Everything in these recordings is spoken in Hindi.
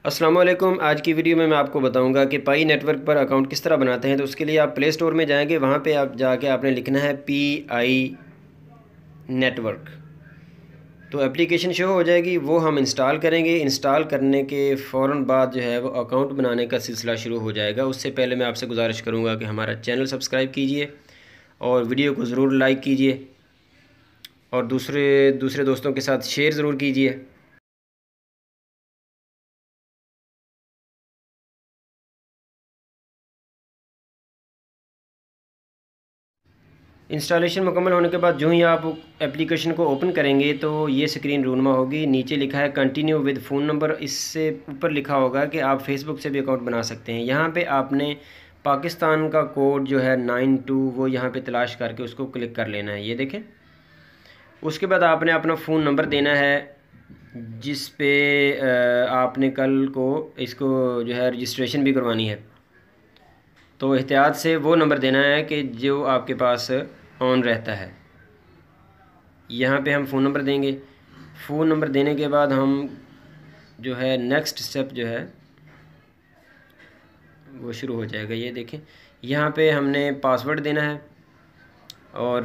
अस्सलाम वालेकुम। आज की वीडियो में मैं आपको बताऊंगा कि पाई नेटवर्क पर अकाउंट किस तरह बनाते हैं। तो उसके लिए आप प्ले स्टोर में जाएंगे, वहाँ पे आप जाके आपने लिखना है PI नेटवर्क। तो एप्लीकेशन शो हो जाएगी, वो हम इंस्टॉल करेंगे। इंस्टॉल करने के फ़ौरन बाद जो है वो अकाउंट बनाने का सिलसिला शुरू हो जाएगा। उससे पहले मैं आपसे गुजारिश करूँगा कि हमारा चैनल सब्सक्राइब कीजिए और वीडियो को ज़रूर लाइक कीजिए और दूसरे दोस्तों के साथ शेयर ज़रूर कीजिए। इंस्टॉलेशन मुकम्मल होने के बाद जो ही आप एप्लीकेशन को ओपन करेंगे तो ये स्क्रीन रूनुमा होगी। नीचे लिखा है कंटिन्यू विद फ़ोन नंबर, इससे ऊपर लिखा होगा कि आप फेसबुक से भी अकाउंट बना सकते हैं। यहाँ पे आपने पाकिस्तान का कोड जो है 92 वो यहाँ पे तलाश करके उसको क्लिक कर लेना है, ये देखें। उसके बाद आपने अपना फ़ोन नंबर देना है जिस पे आपने कल को इसको जो है रजिस्ट्रेशन भी करवानी है। तो एहतियात से वो नंबर देना है कि जो आपके पास ऑन रहता है। यहाँ पे हम फ़ोन नंबर देंगे। फ़ोन नंबर देने के बाद हम जो है नेक्स्ट स्टेप जो है वो शुरू हो जाएगा। ये देखें, यहाँ पे हमने पासवर्ड देना है और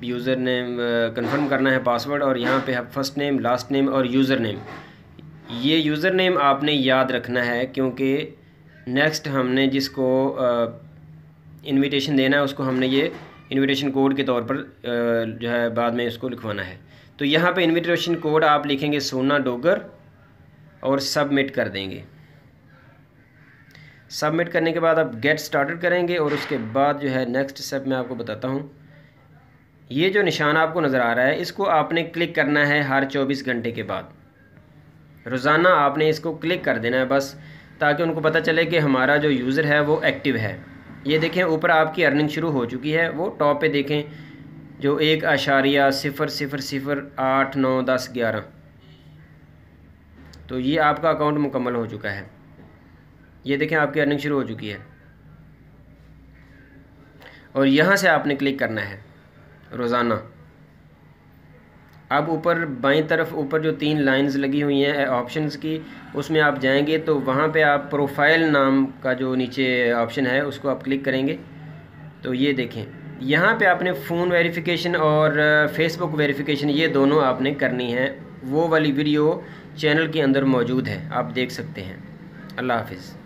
यूज़र नेम कंफर्म करना है पासवर्ड, और यहाँ पे फर्स्ट नेम, लास्ट नेम और यूज़र नेम। ये यूज़र नेम आपने याद रखना है क्योंकि नेक्स्ट हमने जिसको इनविटेशन देना है उसको हमने ये इनविटेशन कोड के तौर पर जो है बाद में इसको लिखवाना है। तो यहाँ पे इनविटेशन कोड आप लिखेंगे सोना डोगर और सबमिट कर देंगे। सबमिट करने के बाद आप गेट स्टार्टेड करेंगे और उसके बाद जो है नेक्स्ट स्टेप मैं आपको बताता हूँ। ये जो निशान आपको नज़र आ रहा है इसको आपने क्लिक करना है हर 24 घंटे के बाद। रोज़ाना आपने इसको क्लिक कर देना है बस, ताकि उनको पता चले कि हमारा जो यूज़र है वो एक्टिव है। ये देखें ऊपर आपकी अर्निंग शुरू हो चुकी है। वो टॉप पे देखें जो 1.0000891011, तो ये आपका अकाउंट मुकम्मल हो चुका है। ये देखें आपकी अर्निंग शुरू हो चुकी है और यहाँ से आपने क्लिक करना है रोज़ाना। अब ऊपर बाईं तरफ ऊपर जो 3 लाइंस लगी हुई हैं ऑप्शंस की, उसमें आप जाएंगे तो वहाँ पे आप प्रोफाइल नाम का जो नीचे ऑप्शन है उसको आप क्लिक करेंगे। तो ये देखें यहाँ पे आपने फ़ोन वेरिफिकेशन और फेसबुक वेरिफिकेशन ये दोनों आपने करनी है। वो वाली वीडियो चैनल के अंदर मौजूद है, आप देख सकते हैं। अल्लाह हाफिज़।